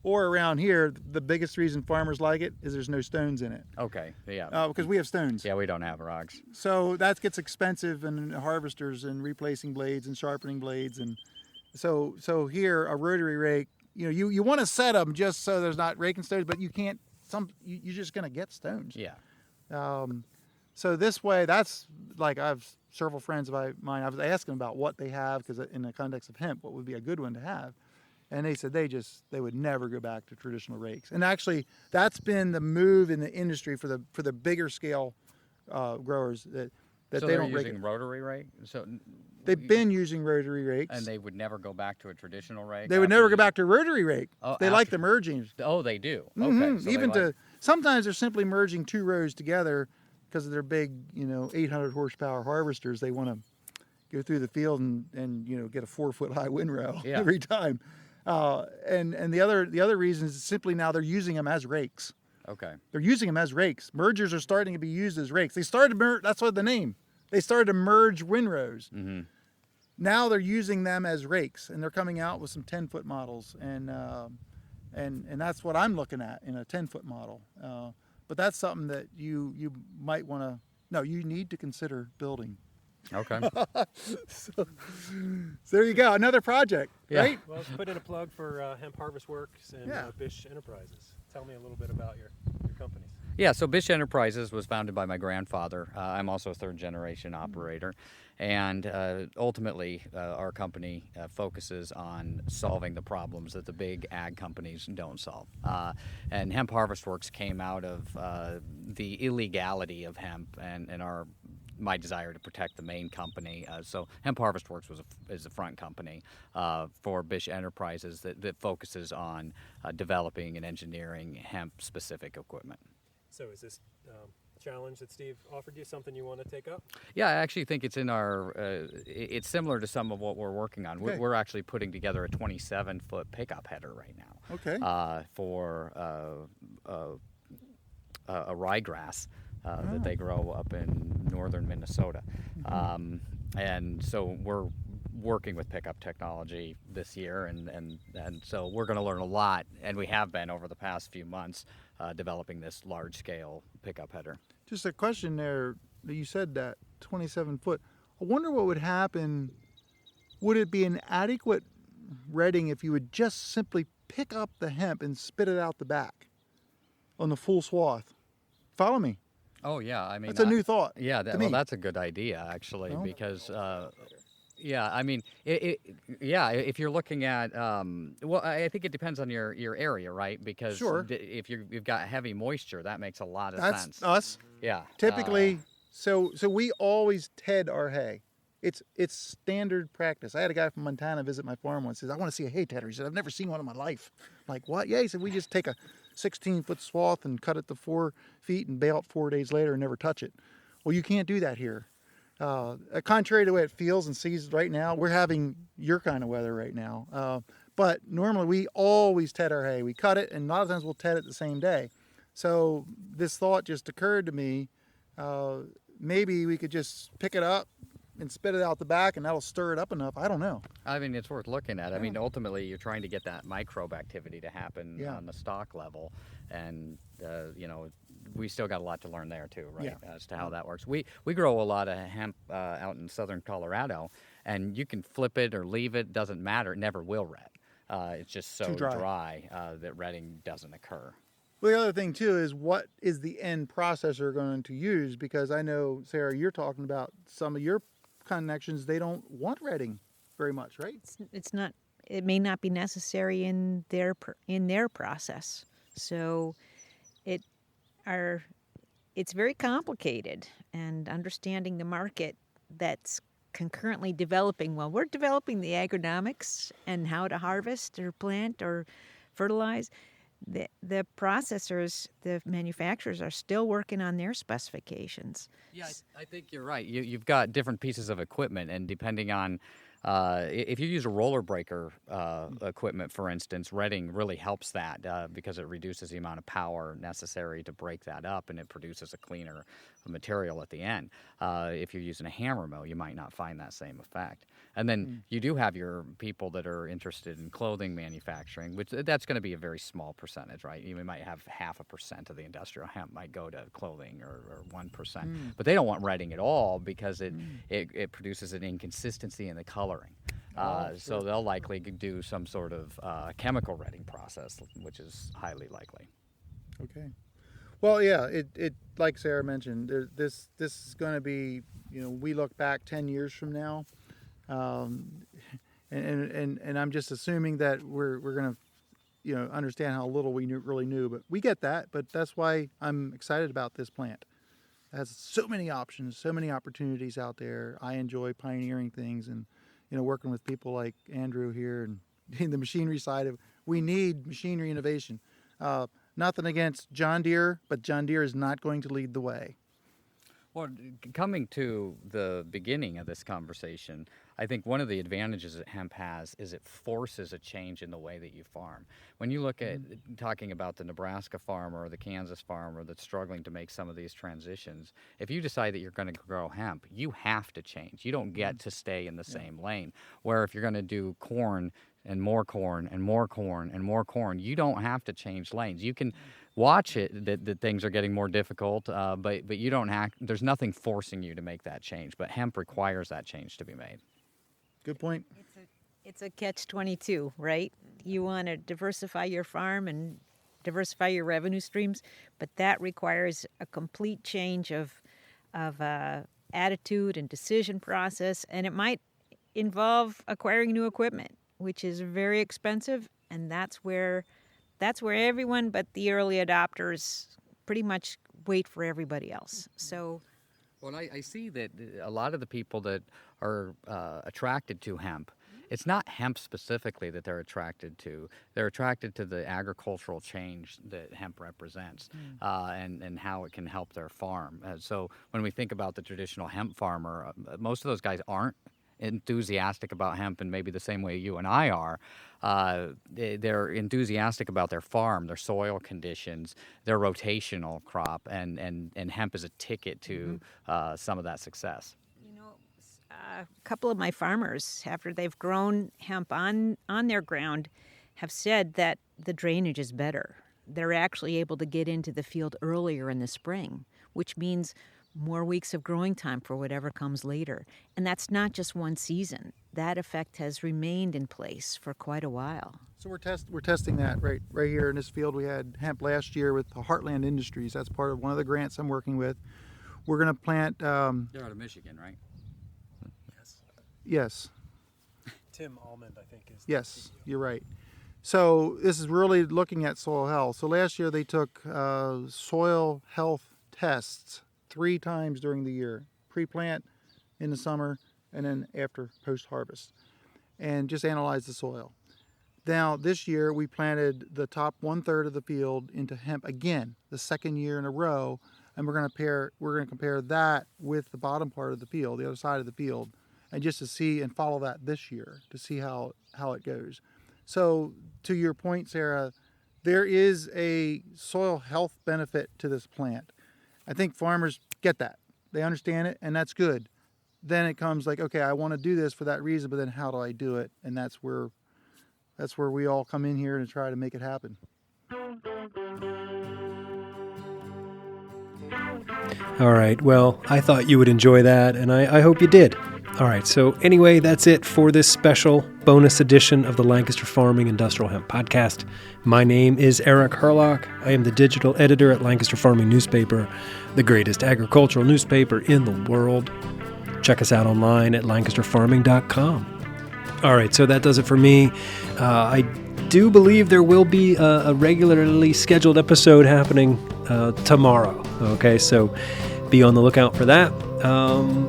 Or around here, the biggest reason farmers like it is there's no stones in it. Okay, yeah. Because we have stones. Yeah, we don't have rocks. So that gets expensive, and harvesters and replacing blades and sharpening blades, and so here a rotary rake. You want to set them just so there's not raking stones, but you can't. You're just going to get stones. Yeah. So this way, that's like I have several friends of mine. I was asking about what they have because in the context of hemp, what would be a good one to have. And they said they would never go back to traditional rakes. And actually, that's been the move in the industry for the bigger scale growers that so they don't using rake. Rotary rake. So They've been using rotary rakes. and they would never go back to a traditional rake. They would never go back to rotary rake. Oh, they like the merging. Oh, they do. Mhm. Okay. So Even sometimes they're simply merging two rows together because of their big 800 horsepower harvesters. They want to go through the field and get a 4-foot high windrow every time. And the other reason is simply now they're using them as rakes. Okay. They're using them as rakes. Mergers are starting to be used as rakes. They started that's what the name. They started to merge windrows. Mm-hmm. Now they're using them as rakes, and they're coming out with some 10-foot models, and that's what I'm looking at in a 10-foot model. But that's something that you might want to. No, you need to consider building. Okay. So there you go, another project, right? Well, let's put in a plug for Hemp Harvest Works and Bish Enterprises. Tell me a little bit about your companies. Yeah, so Bish Enterprises was founded by my grandfather. I'm also a third-generation operator. And ultimately, our company focuses on solving the problems that the big ag companies don't solve. And Hemp Harvest Works came out of the illegality of hemp and my desire to protect the main company. So Hemp Harvest Works is the front company for Bish Enterprises that focuses on developing and engineering hemp-specific equipment. So is this challenge that Steve offered you something you want to take up? Yeah, I actually think it's in our. It's similar to some of what we're working on. Okay. We're actually putting together a 27-foot pickup header right now. Okay. For a ryegrass that they grow up in northern Minnesota, and so we're working with pickup technology this year, and so we're going to learn a lot, and we have been over the past few months developing this large-scale pickup header. Just a question there. You said that 27 foot. I wonder what would happen. Would it be an adequate redding if you would just simply pick up the hemp and spit it out the back on the full swath? Follow me. Oh yeah, I mean That's a new thought. Yeah, to me. that's a good idea actually, No? because yeah, I mean, if you're looking at, well, I think it depends on your area, right? Because Sure. if you've got heavy moisture, that makes a lot of That's sense. us. Yeah. Typically, so we always ted our hay. It's standard practice. I had a guy from Montana visit my farm once. Says, "I want to see a hay tedder." He said, "I've never seen one in my life." I'm like, what? Yeah, he said, "We just take a 16-foot swath and cut it to 4 feet and bale it 4 days later and never touch it." Well, you can't do that here. Contrary to the way it feels and sees right now, we're having your kind of weather right now. But normally we always ted our hay. We cut it, and a lot of times we'll ted it the same day. So this thought just occurred to me. Maybe we could just pick it up and spit it out the back, and that'll stir it up enough. I don't know. I mean, it's worth looking at. I mean, ultimately, you're trying to get that microbe activity to happen on the stalk level, and we still got a lot to learn there too, right? As to how that works. We grow a lot of hemp out in southern Colorado, and you can flip it or leave it, doesn't matter. It never will red. It's just so Too dry. that redding doesn't occur. Well, the other thing too is what is the end processor going to use? Because I know, Sarah, you're talking about some of your connections. They don't want redding very much, right? It's not. It may not be necessary in their process. So, it's very complicated, and understanding the market that's concurrently developing. While we're developing the agronomics and how to harvest or plant or fertilize, the processors, the manufacturers are still working on their specifications. Yeah, I think you're right. You've got different pieces of equipment, and depending on if you use a roller breaker equipment, for instance, retting really helps that because it reduces the amount of power necessary to break that up, and it produces a cleaner material at the end. If you're using a hammer mill, you might not find that same effect. And then you do have your people that are interested in clothing manufacturing, which that's going to be a very small percentage, right? You might have 0.5% of the industrial hemp might go to clothing or 1%. But they don't want retting at all because it produces an inconsistency in the coloring. So they'll likely do some sort of chemical retting process, which is highly likely. Okay. Well, yeah, it like Sarah mentioned, this is going to be, we look back 10 years from now, and I'm just assuming that we're going to, understand how little we really knew, but we get that. But that's why I'm excited about this plant. It has so many options, so many opportunities out there. I enjoy pioneering things and, working with people like Andrew here and in the machinery side of, we need machinery innovation. Nothing against John Deere, but John Deere is not going to lead the way. Well, coming to the beginning of this conversation, I think one of the advantages that hemp has is it forces a change in the way that you farm. When you look at talking about the Nebraska farmer or the Kansas farmer that's struggling to make some of these transitions, if you decide that you're going to grow hemp, you have to change. You don't get to stay in the same lane. Where if you're going to do corn and more corn and more corn and more corn, you don't have to change lanes. You can watch it that things are getting more difficult, but you don't there's nothing forcing you to make that change. But hemp requires that change to be made. Good point. It's a catch-22, right? You want to diversify your farm and diversify your revenue streams, but that requires a complete change of attitude and decision process, and it might involve acquiring new equipment, which is very expensive, and that's where everyone but the early adopters pretty much wait for everybody else. So. Well, I see that a lot of the people that are attracted to hemp, it's not hemp specifically that they're attracted to. They're attracted to the agricultural change that hemp represents and how it can help their farm. So when we think about the traditional hemp farmer, most of those guys aren't enthusiastic about hemp in maybe the same way you and I are. They're enthusiastic about their farm, their soil conditions, their rotational crop, and hemp is a ticket to some of that success. A couple of my farmers, after they've grown hemp on their ground, have said that the drainage is better. They're actually able to get into the field earlier in the spring, which means more weeks of growing time for whatever comes later. And that's not just one season. That effect has remained in place for quite a while. So we're testing that right here in this field. We had hemp last year with the Heartland Industries. That's part of one of the grants I'm working with. We're going to plant... They're out of Michigan, right? Yes. Tim Almond, I think, is. Yes, you're right. So this is really looking at soil health. So last year they took soil health tests 3 times during the year, pre-plant, in the summer, and then after post-harvest, and just analyzed the soil. Now this year we planted the top 1/3 of the field into hemp again, the second year in a row, and we're going to compare that with the bottom part of the field, the other side of the field, and just to see and follow that this year to see how it goes. So to your point, Sarah, there is a soil health benefit to this plant. I think farmers get that. They understand it, and that's good. Then it comes like, okay, I want to do this for that reason, but then how do I do it? And that's where we all come in here to try to make it happen. All right, well, I thought you would enjoy that, and I hope you did. All right, so anyway, that's it for this special bonus edition of the Lancaster Farming Industrial Hemp Podcast. My name is Eric Herlock. I am the digital editor at Lancaster Farming Newspaper, the greatest agricultural newspaper in the world. Check us out online at lancasterfarming.com. All right, so that does it for me. I do believe there will be a regularly scheduled episode happening tomorrow. Okay, so be on the lookout for that.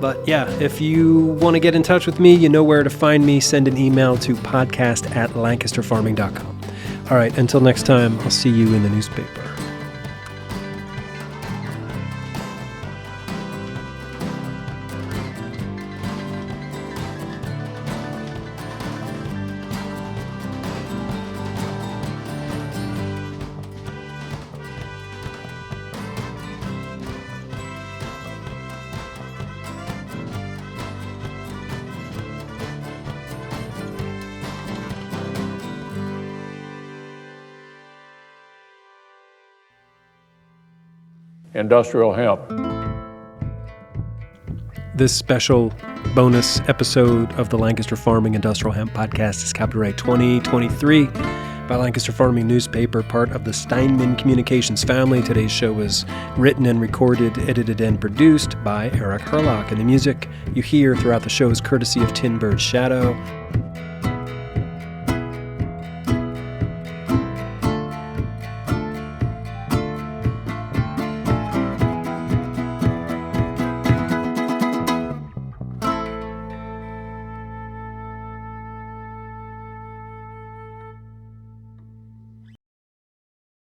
But yeah, if you want to get in touch with me, you know where to find me. Send an email to podcast@lancasterfarming.com. All right, until next time, I'll see you in the newspaper. Industrial hemp. This special bonus episode of the Lancaster Farming Industrial Hemp Podcast is copyright 2023 by Lancaster Farming Newspaper, part of the Steinman Communications family. Today's show was written and recorded, edited, and produced by Eric Herlock, and the music you hear throughout the show is courtesy of Tin Bird Shadow.